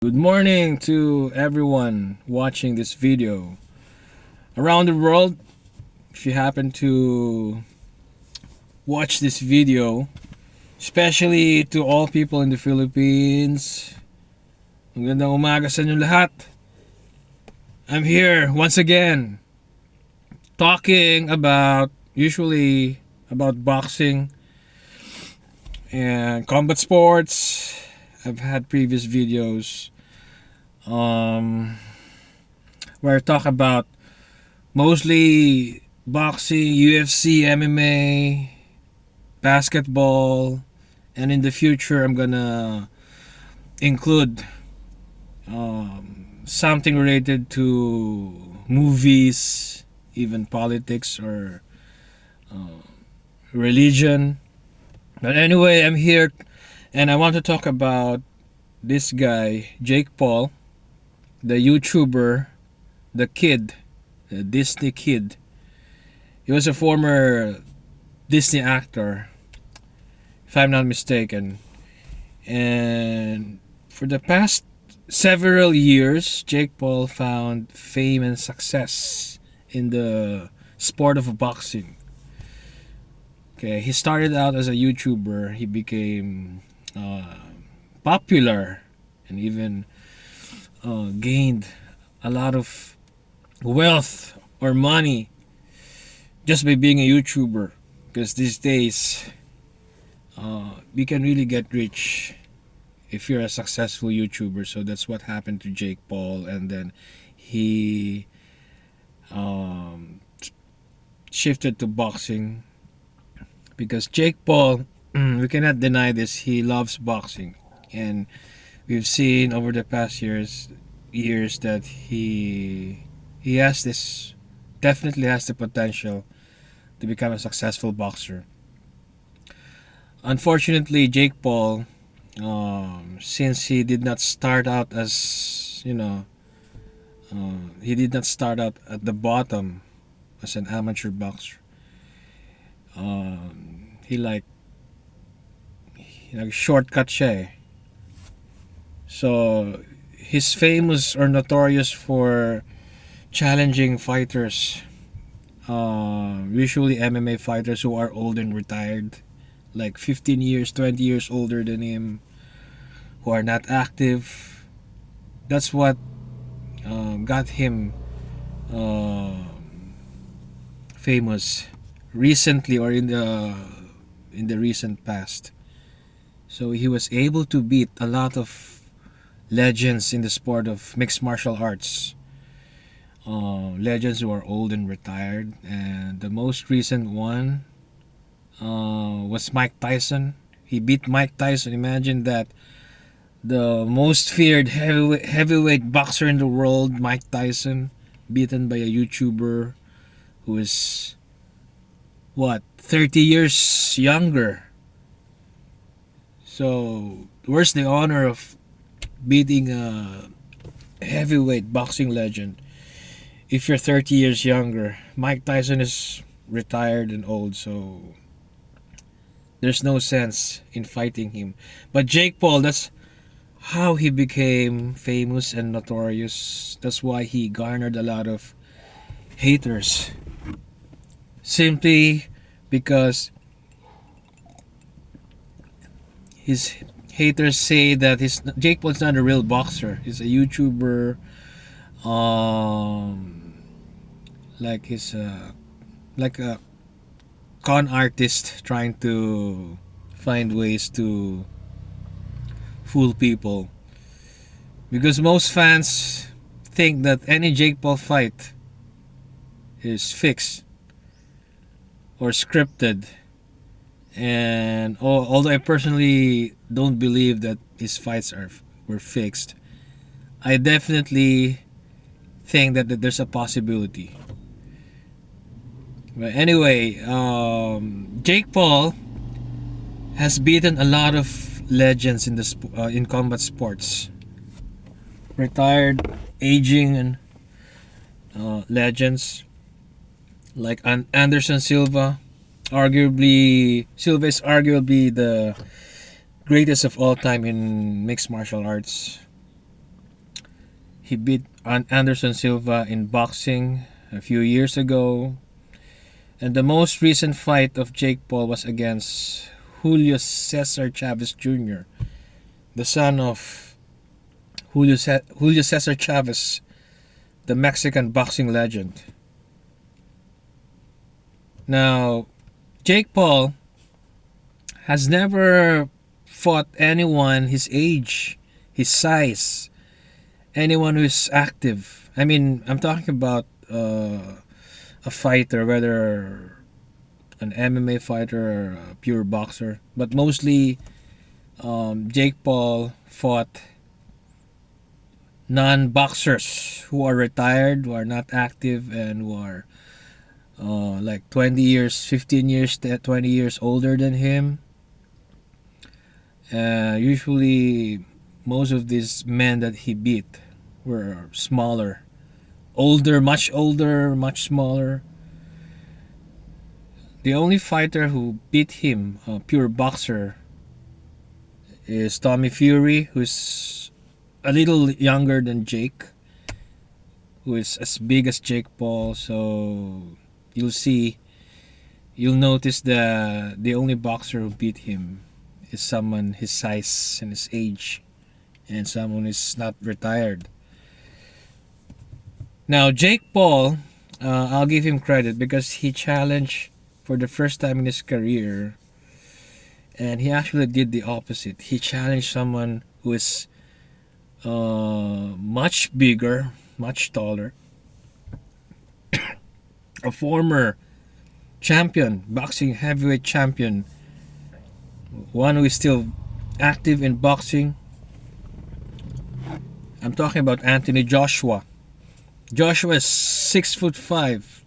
Good morning to everyone watching this video around the world. If you happen to watch this video, especially to all people in the Philippines, magandang umaga sa inyo lahat. I'm here once again talking about boxing and combat sports. I've had previous videos where I talk about mostly boxing, UFC, MMA, basketball, and in the future I'm gonna include something related to movies, even politics or religion. But anyway, I'm here and I want to talk about this guy, Jake Paul, the YouTuber, the kid, the Disney kid. He was a former Disney actor, if I'm not mistaken. And for the past several years, Jake Paul found fame and success in the sport of boxing. Okay, he started out as a YouTuber. He became popular and even gained a lot of wealth or money just by being a YouTuber. Because these days, you can really get rich if you're a successful YouTuber. So that's what happened to Jake Paul, and then he shifted to boxing because Jake Paul, we cannot deny this, he loves boxing, and we've seen over the past years that he has this, definitely has the potential to become a successful boxer. Unfortunately, Jake Paul, since he did not start out as he did not start out at the bottom as an amateur boxer. He shortcut siya eh. So he's famous or notorious for challenging fighters, usually MMA fighters who are old and retired, like 15 years, 20 years older than him, who are not active. That's what got him famous recently, or in the recent past. So he was able to beat a lot of legends in the sport of mixed martial arts. Legends who are old and retired, and the most recent one was Mike Tyson. He beat Mike Tyson. Imagine that, the most feared heavyweight boxer in the world, Mike Tyson, beaten by a YouTuber who is, what, 30 years younger. So where's the honor of beating a heavyweight boxing legend if you're 30 years younger? Mike Tyson is retired and old, so there's no sense in fighting him. But Jake Paul, that's how he became famous and notorious. That's why he garnered a lot of haters. Simply because his haters say that Jake Paul's not a real boxer. He's a YouTuber. He's like a con artist trying to find ways to fool people. Because most fans think that any Jake Paul fight is fixed or scripted. And although I personally don't believe that his fights were fixed, I definitely think that there's a possibility. But anyway, Jake Paul has beaten a lot of legends in combat sports. Retired, aging, and legends like Anderson Silva. Silva is arguably the greatest of all time in mixed martial arts. He beat Anderson Silva in boxing a few years ago. And the most recent fight of Jake Paul was against Julio Cesar Chavez Jr., the son of Julio Cesar Chavez, the Mexican boxing legend. Now, Jake Paul has never fought anyone his age, his size, anyone who is active. I mean, I'm talking about a fighter, whether an MMA fighter or a pure boxer. But mostly, Jake Paul fought non-boxers who are retired, who are not active, and who are like 20 years, 15 years, 20 years older than him. Usually, most of these men that he beat were smaller, older, much smaller. The only fighter who beat him, a pure boxer, is Tommy Fury, who's a little younger than Jake, who is as big as Jake Paul. So you'll see, you'll notice that the only boxer who beat him is someone his size and his age, and someone who's not retired. Now, Jake Paul, I'll give him credit because he challenged for the first time in his career, and he actually did the opposite. He challenged someone who is much bigger, much taller, a former champion, boxing heavyweight champion, one who is still active in boxing. I'm talking about Anthony Joshua. Joshua is 6'5",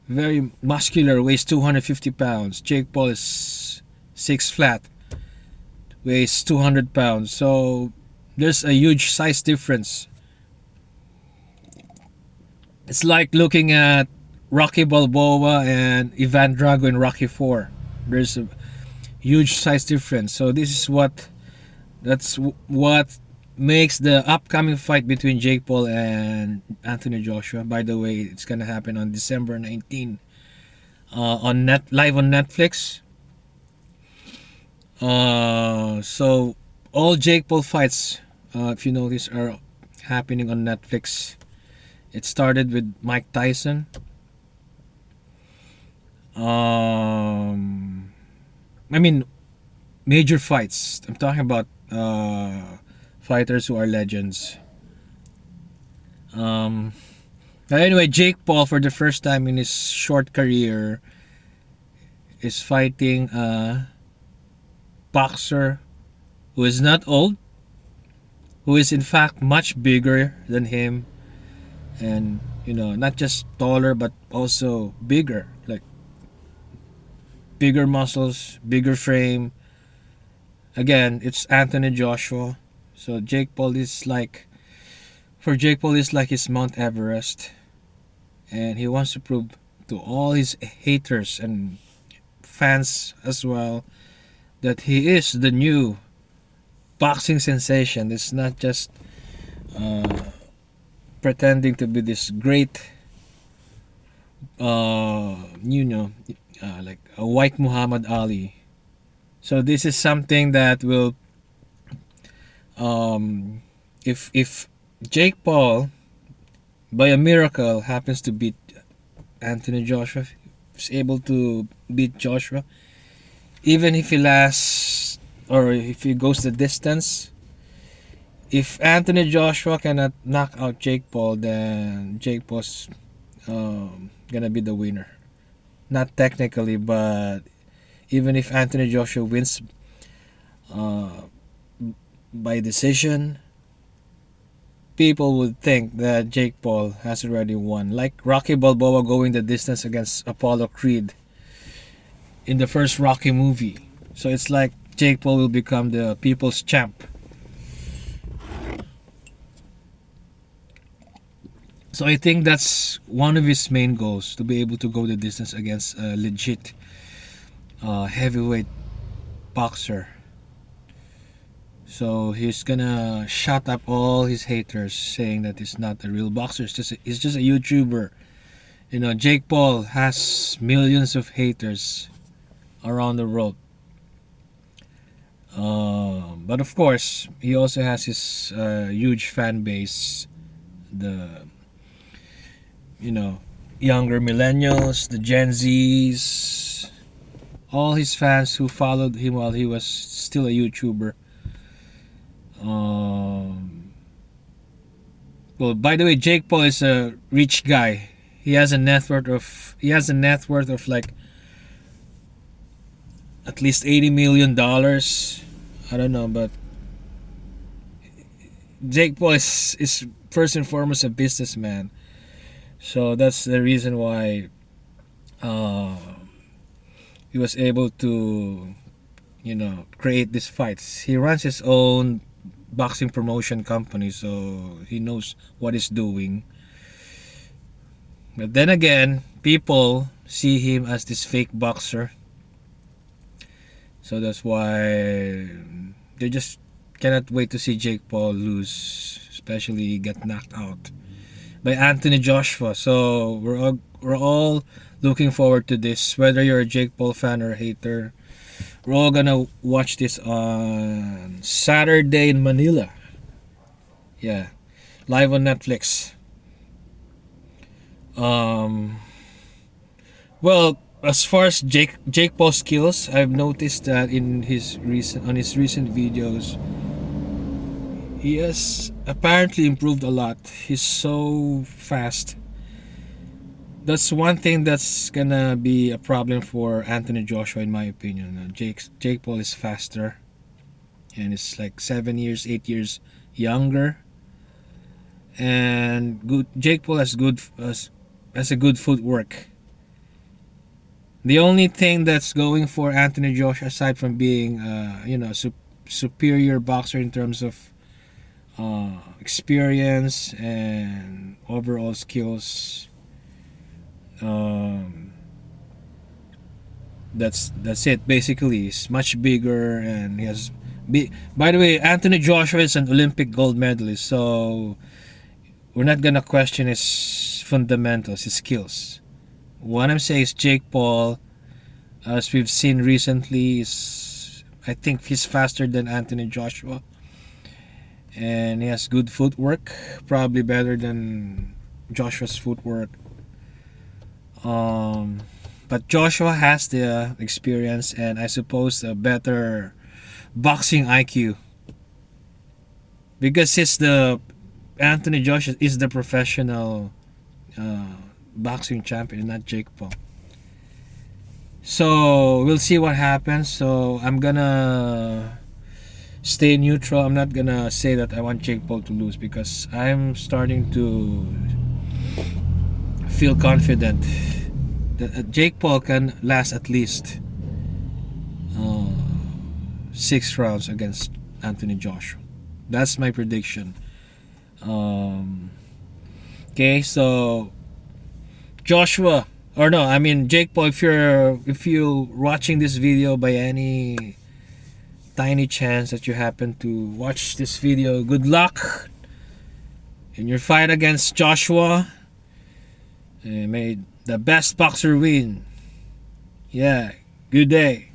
very muscular, weighs 250 pounds. Jake Paul is 6 flat, weighs 200 pounds. So there's a huge size difference. It's like looking at Rocky Balboa and Ivan Drago in Rocky 4. There's a huge size difference. So this is what makes the upcoming fight between Jake Paul and Anthony Joshua. By the way, it's gonna happen on December 19 on live on Netflix. So all Jake Paul fights, if you notice, are happening on Netflix. It started with Mike Tyson. I mean, major fights. I'm talking about fighters who are legends. Anyway, Jake Paul, for the first time in his short career, is fighting a boxer who is not old, who is in fact much bigger than him, and not just taller but also bigger, like bigger muscles, bigger frame. Again, it's Anthony Joshua. So Jake Paul is like his Mount Everest, and he wants to prove to all his haters and fans as well that he is the new boxing sensation. It's not just pretending to be this great, like a white Muhammad Ali. So this is something that will, if Jake Paul by a miracle happens to beat Anthony Joshua, is able to beat Joshua, even if he lasts or if he goes the distance, if Anthony Joshua cannot knock out Jake Paul, then Jake Paul's gonna be the winner. Not technically, but even if Anthony Joshua wins by decision, people would think that Jake Paul has already won. Like Rocky Balboa going the distance against Apollo Creed in the first Rocky movie. So it's like Jake Paul will become the people's champ. So I think that's one of his main goals, to be able to go the distance against a legit heavyweight boxer. So he's gonna shut up all his haters, saying that he's not a real boxer. He's just a YouTuber. You know, Jake Paul has millions of haters around the world. But of course, he also has his huge fan base. The you know younger millennials, the Gen Zs, all his fans who followed him while he was still a YouTuber. Um, well, by the way, Jake Paul is a rich guy. He has a net worth of like at least $80 million. I don't know, but Jake Paul is first and foremost a businessman. So that's the reason why uh, he was able to, create these fights. He runs his own boxing promotion company, so he knows what he's doing. But then again, people see him as this fake boxer, so that's why they just cannot wait to see Jake Paul lose, especially get knocked out by Anthony Joshua. So we're all looking forward to this. Whether you're a Jake Paul fan or a hater, we're all gonna watch this on Saturday in Manila. Yeah, live on Netflix. Um, well, as far as Jake Paul's skills, I've noticed that in his recent videos, he has apparently improved a lot. He's so fast. That's one thing that's gonna be a problem for Anthony Joshua, in my opinion. Jake Paul is faster, and it's like 7 years, 8 years younger, and good. Jake Paul has a good footwork. The only thing that's going for Anthony Joshua, aside from being superior boxer in terms of experience and overall skills, um, that's it. Basically, he's much bigger and he has. By the way, Anthony Joshua is an Olympic gold medalist, so we're not gonna question his fundamentals, his skills. What I'm saying is Jake Paul, as we've seen recently, is I think he's faster than Anthony Joshua, and he has good footwork, probably better than Joshua's footwork. Um, but Joshua has the experience and I suppose a better boxing IQ because he's the Anthony Joshua is the professional uh, boxing champion, not Jake Paul. So we'll see what happens. So I'm gonna stay neutral. I'm not gonna say that I want Jake Paul to lose because I'm starting to feel confident that Jake Paul can last at least uh, 6 rounds against Anthony Joshua. That's my prediction. Um, okay, so Joshua, or no, I mean Jake Paul. If you're watching this video by any tiny chance that you happen to watch this video, good luck in your fight against Joshua. May the best boxer win. Yeah, good day.